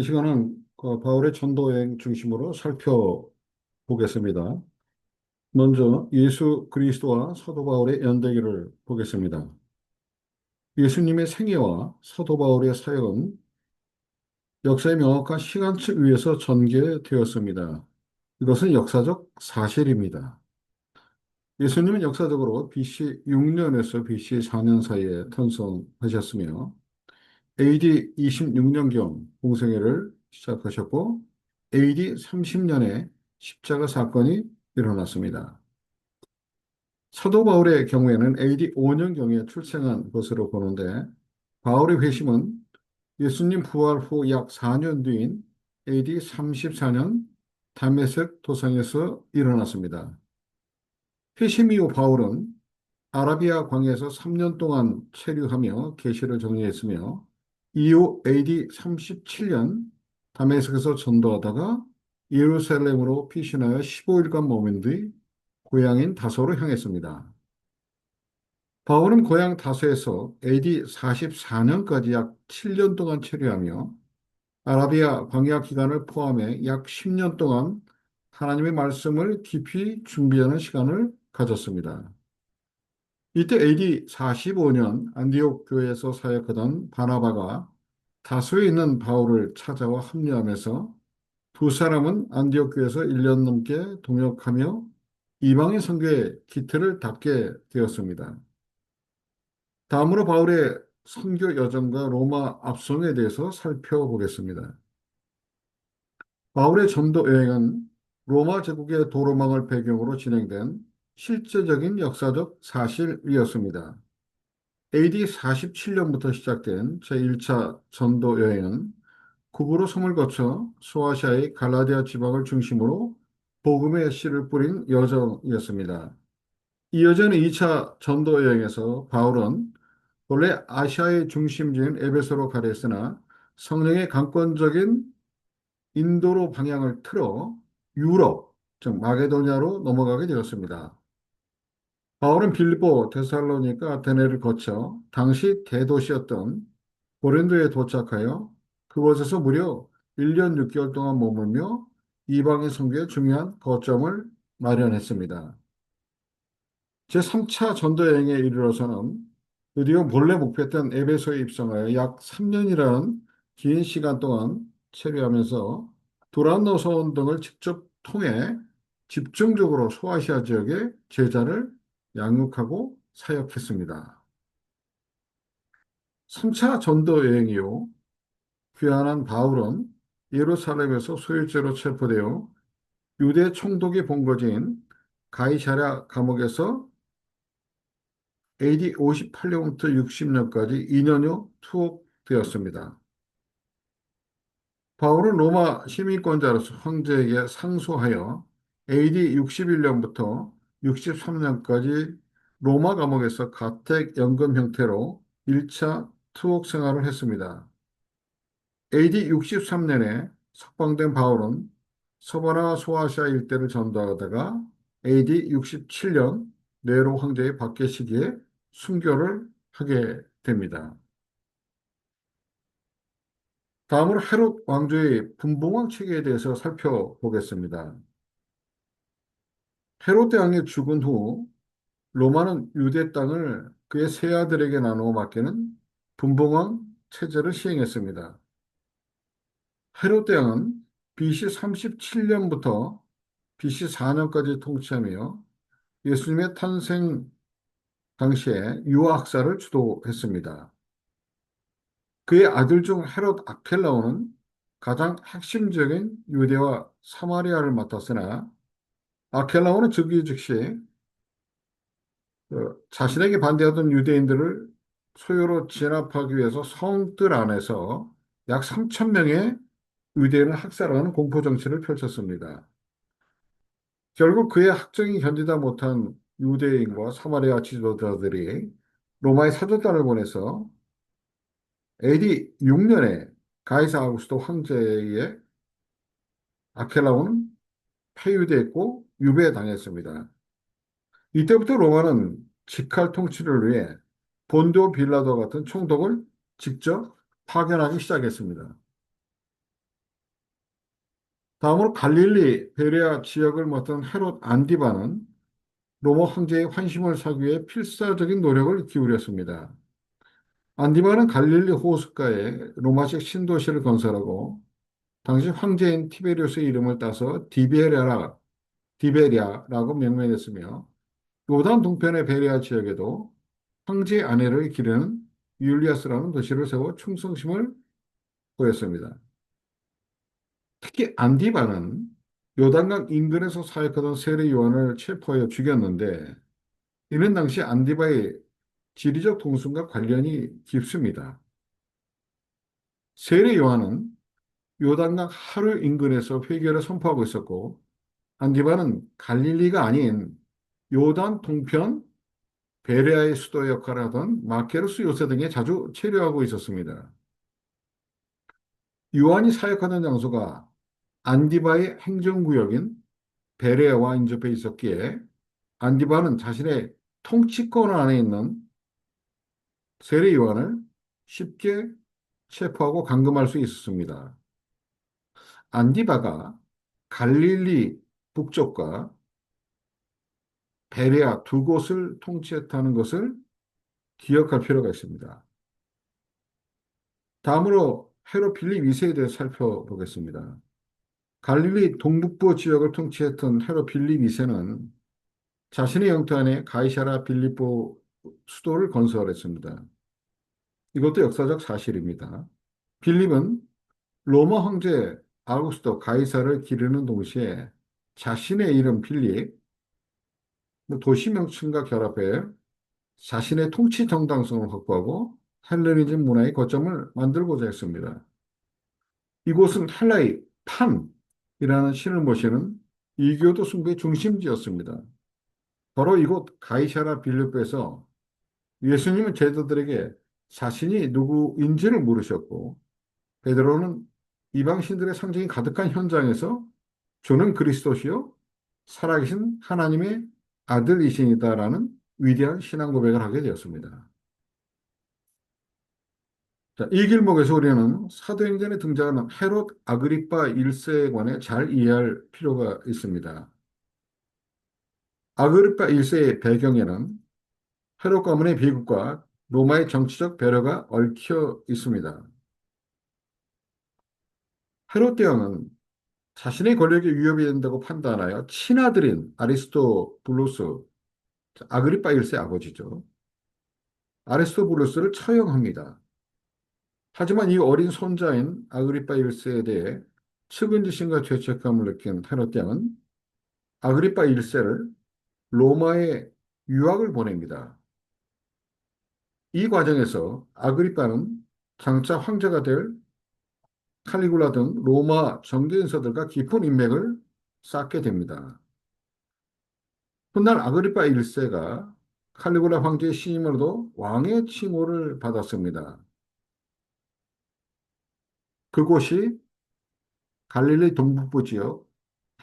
이 시간은 바울의 전도 여행 중심으로 살펴보겠습니다. 먼저 예수 그리스도와 사도 바울의 연대기를 보겠습니다. 예수님의 생애와 사도 바울의 사역은 역사의 명확한 시간축 위에서 전개되었습니다. 이것은 역사적 사실입니다. 예수님은 역사적으로 BC 6년에서 BC 4년 사이에 탄생하셨으며 AD 26년경 공생애를 시작하셨고 AD 30년에 십자가 사건이 일어났습니다. 사도 바울의 경우에는 AD 5년경에 출생한 것으로 보는데 바울의 회심은 예수님 부활 후 약 4년 뒤인 AD 34년 다메섹 도상에서 일어났습니다. 회심 이후 바울은 아라비아 광야에서 3년 동안 체류하며 계시를 정리했으며 이후 AD 37년 다메섹에서 전도하다가 예루살렘으로 피신하여 15일간 머문 뒤 고향인 다소로 향했습니다. 바울은 고향 다소에서 AD 44년까지 약 7년 동안 체류하며 아라비아 광야 기간을 포함해 약 10년 동안 하나님의 말씀을 깊이 준비하는 시간을 가졌습니다. 이때 AD 45년 안디옥 교회에서 사역하던 바나바가 다소에 있는 바울을 찾아와 합류하면서 두 사람은 안디옥 교회에서 1년 넘게 동역하며 이방인 선교의 기틀을 닦게 되었습니다. 다음으로 바울의 선교 여정과 로마 압송에 대해서 살펴보겠습니다. 바울의 전도 여행은 로마 제국의 도로망을 배경으로 진행된 실제적인 역사적 사실이었습니다. AD 47년부터 시작된 제1차 전도 여행은 구부로 섬을 거쳐 소아시아의 갈라디아 지방을 중심으로 복음의 씨를 뿌린 여정이었습니다. 이 여정은 2차 전도 여행에서 바울은 원래 아시아의 중심지인 에베소로 가려 했으나 성령의 강권적인 인도로 방향을 틀어 유럽, 즉 마게도냐로 넘어가게 되었습니다. 바울은 빌립보, 데살로니가, 아테네를 거쳐 당시 대도시였던 고린도에 도착하여 그곳에서 무려 1년 6개월 동안 머물며 이방인 선교의 중요한 거점을 마련했습니다. 제3차 전도 여행에 이르러서는 드디어 본래 목표했던 에베소에 입성하여 약 3년이라는 긴 시간 동안 체류하면서 두란노 서원 등을 직접 통해 집중적으로 소아시아 지역의 제자를 양육하고 사역했습니다. 3차 전도 여행 이후 귀환한 바울은 예루살렘에서 소유죄로 체포되어 유대 총독이 본거지인 가이사랴 감옥에서 AD 58년부터 60년까지 2년여 투옥되었습니다. 바울은 로마 시민권자로서 황제에게 상소하여 AD 61년부터 63년까지 로마 감옥에서 가택연금 형태로 1차 투옥 생활을 했습니다. AD 63년에 석방된 바울은 서바나 소아시아 일대를 전도하다가 AD 67년 네로 황제의 박해 시기에 순교를 하게 됩니다. 다음으로 헤롯 왕조의 분봉왕 체계에 대해서 살펴보겠습니다. 헤롯 왕이 죽은 후 로마는 유대 땅을 그의 세 아들에게 나누어 맡기는 분봉왕 체제를 시행했습니다. 헤롯 왕은 BC 37년부터 BC 4년까지 통치하며 예수님의 탄생 당시에 유아학살을 주도했습니다. 그의 아들 중 헤롯 아켈라오는 가장 핵심적인 유대와 사마리아를 맡았으나 아켈라오는 즉위 즉시 자신에게 반대하던 유대인들을 소유로 진압하기 위해서 성들 안에서 약 3천 명의 유대인을 학살하는 공포 정치를 펼쳤습니다. 결국 그의 학정이 견디다 못한 유대인과 사마리아 지도자들이 로마에 사절단을 보내서 AD 6년에 가이사 아우구스도 황제의 아켈라오는 폐위됐고 유배당했습니다. 이때부터 로마는 직할 통치를 위해 본도 빌라도 같은 총독을 직접 파견하기 시작했습니다. 다음으로 갈릴리 베레아 지역을 맡은 헤롯 안디바는 로마 황제의 환심을 사기 위해 필사적인 노력을 기울였습니다. 안디바는 갈릴리 호숫가에 로마식 신도시를 건설하고 당시 황제인 티베리우스의 이름을 따서 디베리아라고 명명했으며 요단 동편의 베레아 지역에도 황제의 아내를 기르는 율리아스라는 도시를 세워 충성심을 보였습니다. 특히 안디바는 요단강 인근에서 사역하던 세례 요한을 체포하여 죽였는데 이는 당시 안디바의 지리적 동선과 관련이 깊습니다. 세례 요한은 요단강 하류 인근에서 회개를 선포하고 있었고 안디바는 갈릴리가 아닌 요단 동편 베레아의 수도 역할을 하던 마케르스 요새 등에 자주 체류하고 있었습니다. 요한이 사역하는 장소가 안디바의 행정구역인 베레아와 인접해 있었기에 안디바는 자신의 통치권 안에 있는 세례 요한을 쉽게 체포하고 감금할 수 있었습니다. 안디바가 갈릴리 북쪽과 베레아 두 곳을 통치했다는 것을 기억할 필요가 있습니다. 다음으로 헤롯 빌립 2세에 대해 살펴보겠습니다. 갈릴리 동북부 지역을 통치했던 헤롯 빌립 2세는 자신의 영토 안에 가이사라 빌립보 수도를 건설했습니다. 이것도 역사적 사실입니다. 빌립은 로마 황제 아우구스토 가이사를 기르는 동시에 자신의 이름 빌립, 도시 명칭과 결합해 자신의 통치 정당성을 확보하고 헬레니즘 문화의 거점을 만들고자 했습니다. 이곳은 헬라의 판이라는 신을 모시는 이교도 숭배의 중심지였습니다. 바로 이곳 가이사라 빌립보에서 예수님은 제자들에게 자신이 누구인지를 물으셨고 베드로는 이방신들의 상징이 가득한 현장에서 주는 그리스도시요 살아계신 하나님의 아들이시니다라는 위대한 신앙 고백을 하게 되었습니다. 자, 이 길목에서 우리는 사도행전에 등장하는 헤롯 아그리파 1세에 관해 잘 이해할 필요가 있습니다. 아그리파 1세의 배경에는 헤롯 가문의 비극과 로마의 정치적 배려가 얽혀 있습니다. 헤롯 대왕은 자신의 권력에 위협이 된다고 판단하여 친아들인 아리스토블루스, 아그리파 1세 아버지죠. 아리스토블루스를 처형합니다. 하지만 이 어린 손자인 아그리파 1세에 대해 측은지심과 죄책감을 느낀 헤롯 대왕은 아그리파 1세를 로마에 유학을 보냅니다. 이 과정에서 아그리파는 장차 황제가 될 칼리굴라 등 로마 정계인사들과 깊은 인맥을 쌓게 됩니다. 훗날 아그리파 1세가 칼리굴라 황제의 신임으로도 왕의 칭호를 받았습니다. 그곳이 갈릴리 동북부 지역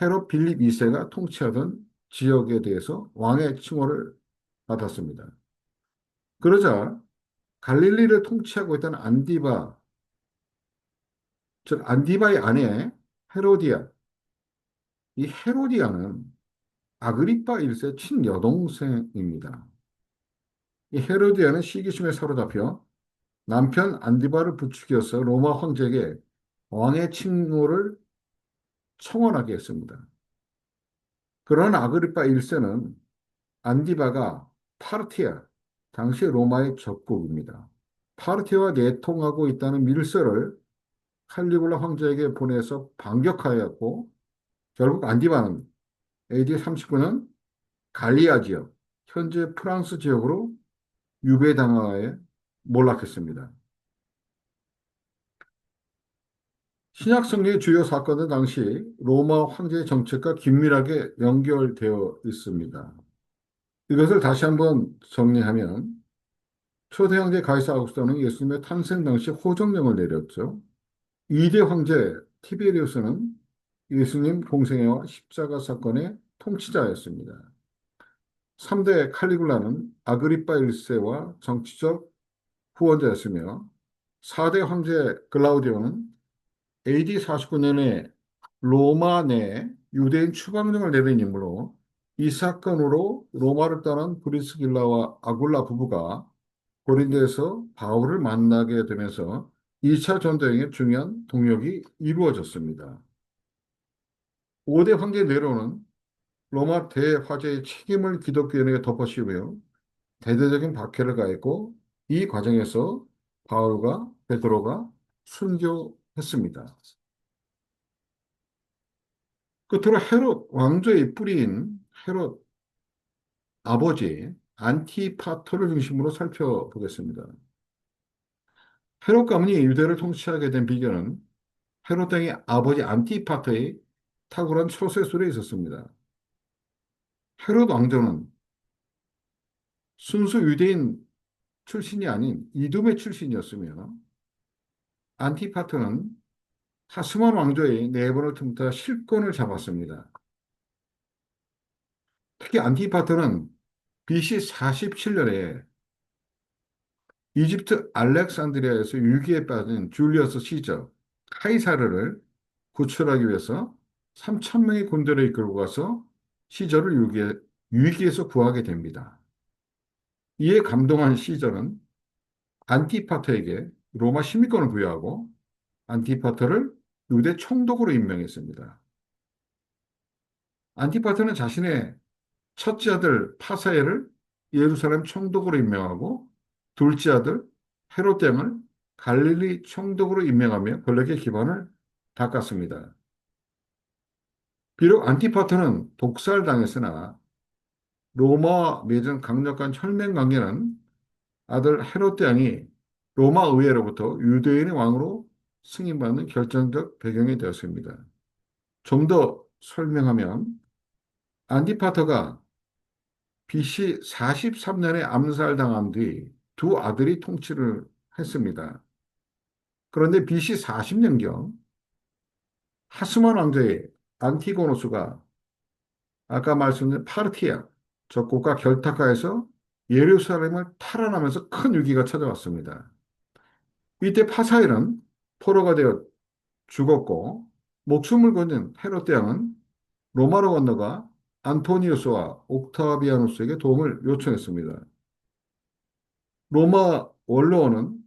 헤롯 빌립 2세가 통치하던 지역에 대해서 왕의 칭호를 받았습니다. 그러자 갈릴리를 통치하고 있던 안디바, 즉 안디바의 아내 헤로디아, 이 헤로디아는 아그리파 1세 친여동생입니다. 이 헤로디아는 시기심에 사로잡혀 남편 안디바를 부추겨서 로마 황제에게 왕의 칭호를 청원하게 했습니다. 그러나 아그리파 1세는 안디바가 파르티아, 당시 로마의 적국입니다. 파르티아와 내통하고 있다는 밀서를 칼리굴라 황제에게 보내서 반격하였고 결국 안디바는 AD 39년 갈리아 지역, 현재 프랑스 지역으로 유배당하에 몰락했습니다. 신약 성리의 주요 사건은 당시 로마 황제의 정책과 긴밀하게 연결되어 있습니다. 이것을 다시 한번 정리하면 초대 황제 가이사 아우구스토는 예수님의 탄생 당시 호정령을 내렸죠. 2대 황제 티베리우스는 예수님 공생애와 십자가 사건의 통치자였습니다. 3대 칼리굴라는 아그리파 1세와 정치적 후원자였으며 4대 황제 글라우디오는 AD 49년에 로마 내 유대인 추방령을 내린 인물로 이 사건으로 로마를 떠난 브리스길라와 아굴라 부부가 고린도에서 바울을 만나게 되면서 2차 전도행의 중요한 동력이 이루어졌습니다. 5대 황제 네로는 로마 대화재의 책임을 기독교인에게 덮어씌우며 대대적인 박해를 가했고 이 과정에서 바울과 베드로가 순교했습니다. 끝으로 헤롯 왕조의 뿌리인 헤롯 아버지 안티파터를 중심으로 살펴보겠습니다. 헤롯 가문이 유대를 통치하게 된 비결은 헤롯 왕의 아버지 안티파터의 탁월한 처세술에 있었습니다. 헤롯 왕조는 순수 유대인 출신이 아닌 이두메 출신이었으며 안티파터는 하스만 왕조의 내분을 틈타 실권을 잡았습니다. 특히 안티파터는 BC 47년에 이집트 알렉산드리아에서 위기에 빠진 줄리어스 시저 카이사르를 구출하기 위해서 3천 명의 군대를 이끌고 가서 시저를 위기에서 구하게 됩니다. 이에 감동한 시저는 안티파터에게 로마 시민권을 부여하고 안티파터를 유대 총독으로 임명했습니다. 안티파터는 자신의 첫째 아들 파사엘을 예루살렘 총독으로 임명하고 둘째 아들 헤롯장을 갈릴리 총독으로 임명하며 권력의 기반을 닦았습니다. 비록 안티파터는 독살당했으나 로마와 맺은 강력한 혈맹 관계는 아들 헤롯대왕이 로마 의회로부터 유대인의 왕으로 승인받는 결정적 배경이 되었습니다. 좀 더 설명하면 안티파터가 BC 43년에 암살당한 뒤 두 아들이 통치를 했습니다. 그런데 BC 40년경 하스만 왕조의 안티고노스가 아까 말씀드린 파르티아 적국과 결탁하여서 예루살렘을 탈환하면서 큰 위기가 찾아왔습니다. 이때 파사엘은 포로가 되어 죽었고 목숨을 건진 헤롯 대왕은 로마로 건너가 안토니우스와 옥타비아누스에게 도움을 요청했습니다. 로마 원로원은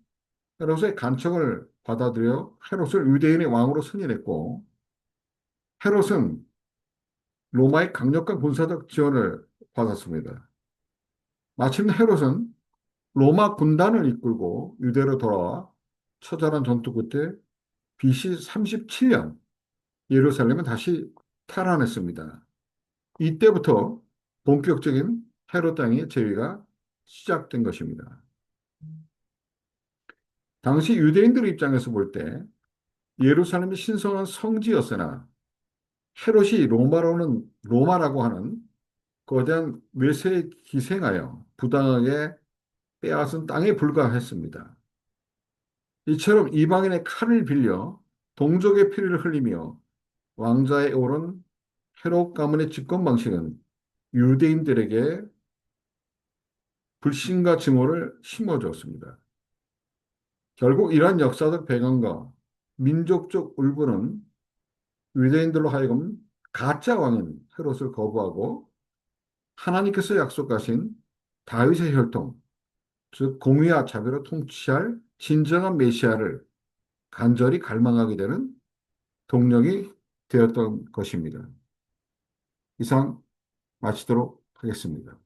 헤롯의 간청을 받아들여 헤롯을 유대인의 왕으로 승인했고 헤롯은 로마의 강력한 군사적 지원을 받았습니다. 마침내 헤롯은 로마 군단을 이끌고 유대로 돌아와 처절한 전투 끝에 BC 37년 예루살렘은 다시 탈환했습니다. 이때부터 본격적인 헤롯 땅의 제위가 시작된 것입니다. 당시 유대인들의 입장에서 볼 때 예루살렘이 신성한 성지였으나 헤롯이 로마라고 하는 거대한 외세에 기생하여 부당하게 빼앗은 땅에 불과했습니다. 이처럼 이방인의 칼을 빌려 동족의 피를 흘리며 왕좌에 오른 헤롯 가문의 집권 방식은 유대인들에게 불신과 증오를 심어주었습니다. 결국 이러한 역사적 배경과 민족적 울분은 유대인들로 하여금 가짜 왕인 헤롯을 거부하고 하나님께서 약속하신 다윗의 혈통, 즉 공의와 자비로 통치할 진정한 메시아를 간절히 갈망하게 되는 동력이 되었던 것입니다. 이상 마치도록 하겠습니다.